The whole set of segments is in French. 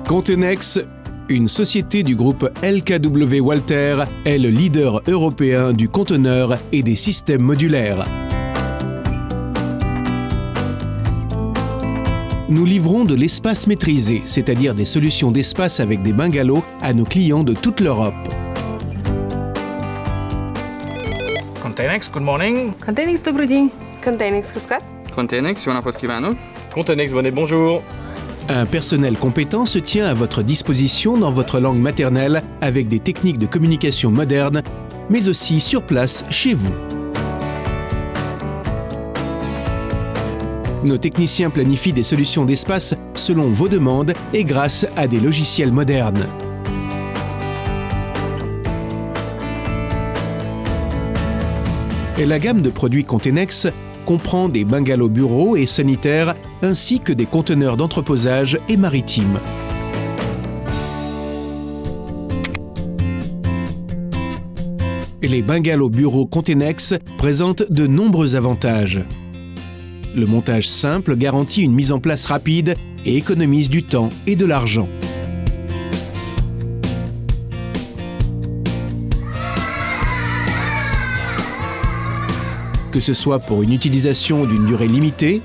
Contenex, une société du groupe LKW Walter, est le leader européen du conteneur et des systèmes modulaires. Nous livrons de l'espace maîtrisé, c'est-à-dire des solutions d'espace avec des bungalows à nos clients de toute l'Europe. Contenex, good morning. Contenex, добрый день. Contenex, grüß Gott. Contenex, jó napot kívánok. Contenex, bonjour. Un personnel compétent se tient à votre disposition dans votre langue maternelle avec des techniques de communication modernes, mais aussi sur place chez vous. Nos techniciens planifient des solutions d'espace selon vos demandes et grâce à des logiciels modernes. Et la gamme de produits Contenex comprend des bungalows bureaux et sanitaires ainsi que des conteneurs d'entreposage et maritimes. Les bungalows bureaux Contenex présentent de nombreux avantages. Le montage simple garantit une mise en place rapide et économise du temps et de l'argent. Que ce soit pour une utilisation d'une durée limitée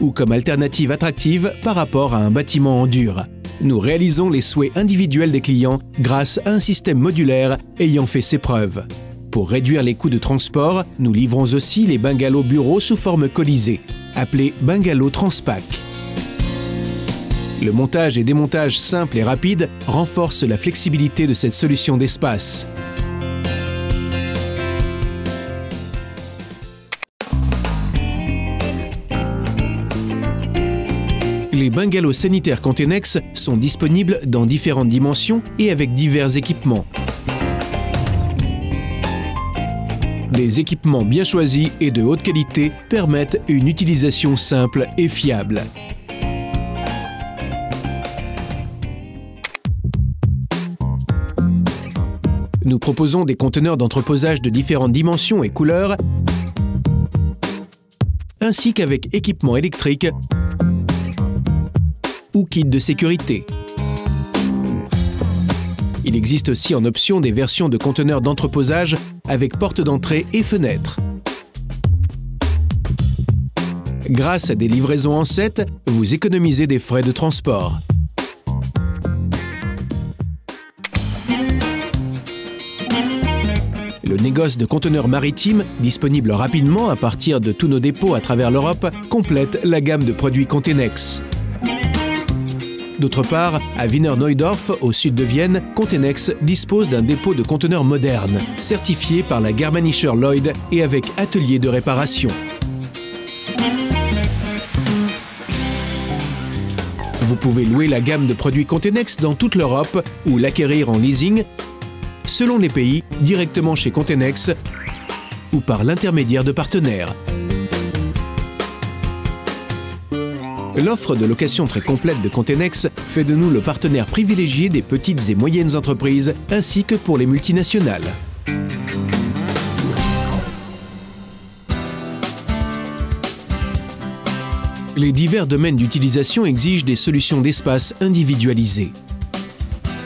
ou comme alternative attractive par rapport à un bâtiment en dur. Nous réalisons les souhaits individuels des clients grâce à un système modulaire ayant fait ses preuves. Pour réduire les coûts de transport, nous livrons aussi les bungalows bureaux sous forme colisée, appelés bungalows Transpac. Le montage et démontage simple et rapide renforce la flexibilité de cette solution d'espace. Les bungalows sanitaires Contenex sont disponibles dans différentes dimensions et avec divers équipements. Des équipements bien choisis et de haute qualité permettent une utilisation simple et fiable. Nous proposons des conteneurs d'entreposage de différentes dimensions et couleurs, ainsi qu'avec équipements électriques ou kit de sécurité. Il existe aussi en option des versions de conteneurs d'entreposage avec porte d'entrée et fenêtre. Grâce à des livraisons en 7, vous économisez des frais de transport. Le négoce de conteneurs maritimes, disponible rapidement à partir de tous nos dépôts à travers l'Europe, complète la gamme de produits Contenex. D'autre part, à Wiener Neudorf, au sud de Vienne, Contenex dispose d'un dépôt de conteneurs moderne, certifié par la Germanischer Lloyd et avec atelier de réparation. Vous pouvez louer la gamme de produits Contenex dans toute l'Europe ou l'acquérir en leasing, selon les pays, directement chez Contenex ou par l'intermédiaire de partenaires. L'offre de location très complète de Contenex fait de nous le partenaire privilégié des petites et moyennes entreprises, ainsi que pour les multinationales. Les divers domaines d'utilisation exigent des solutions d'espace individualisées.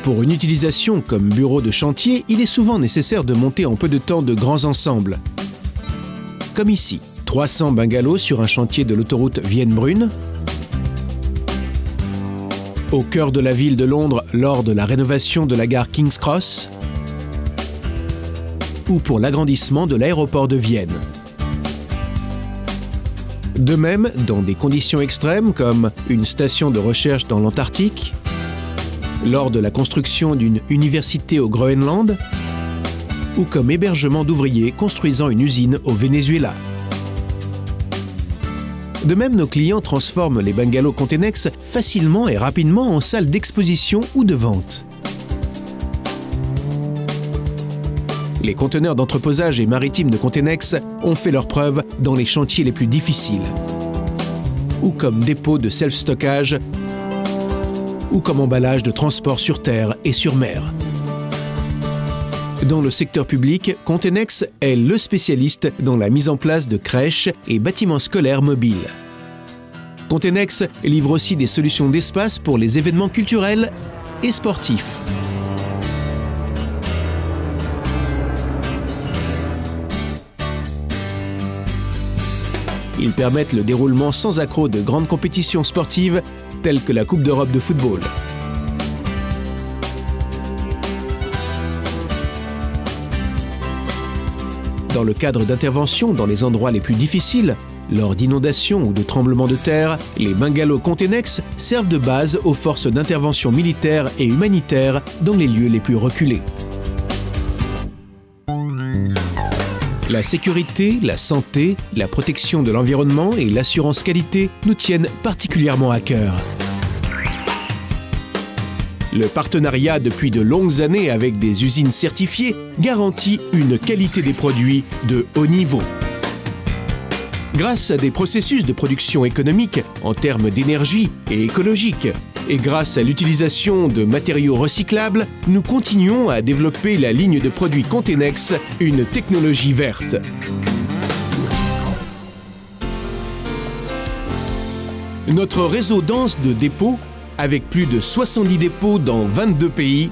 Pour une utilisation comme bureau de chantier, il est souvent nécessaire de monter en peu de temps de grands ensembles. Comme ici, 300 bungalows sur un chantier de l'autoroute Vienne-Brune, au cœur de la ville de Londres lors de la rénovation de la gare King's Cross ou pour l'agrandissement de l'aéroport de Vienne. De même, dans des conditions extrêmes comme une station de recherche dans l'Antarctique, lors de la construction d'une université au Groenland ou comme hébergement d'ouvriers construisant une usine au Venezuela. De même, nos clients transforment les bungalows Contenex facilement et rapidement en salle d'exposition ou de vente. Les conteneurs d'entreposage et maritimes de Contenex ont fait leurs preuves dans les chantiers les plus difficiles, ou comme dépôt de self-stockage, ou comme emballage de transport sur terre et sur mer. Dans le secteur public, Contenex est le spécialiste dans la mise en place de crèches et bâtiments scolaires mobiles. Contenex livre aussi des solutions d'espace pour les événements culturels et sportifs. Ils permettent le déroulement sans accroc de grandes compétitions sportives telles que la Coupe d'Europe de football. Dans le cadre d'interventions dans les endroits les plus difficiles, lors d'inondations ou de tremblements de terre, les bungalows Contenex servent de base aux forces d'intervention militaires et humanitaires dans les lieux les plus reculés. La sécurité, la santé, la protection de l'environnement et l'assurance qualité nous tiennent particulièrement à cœur. Le partenariat depuis de longues années avec des usines certifiées garantit une qualité des produits de haut niveau. Grâce à des processus de production économiques en termes d'énergie et écologique, et grâce à l'utilisation de matériaux recyclables, nous continuons à développer la ligne de produits Contenex, une technologie verte. Notre réseau dense de dépôts, avec plus de 70 dépôts dans 22 pays,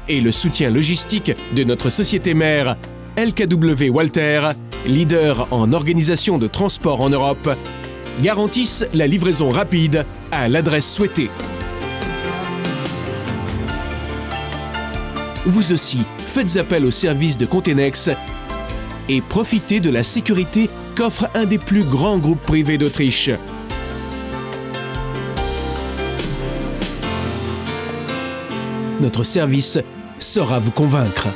et le soutien logistique de notre société mère, LKW Walter, leader en organisation de transport en Europe, garantissent la livraison rapide à l'adresse souhaitée. Vous aussi, faites appel au service de Contenex et profitez de la sécurité qu'offre un des plus grands groupes privés d'Autriche. Notre service saura vous convaincre.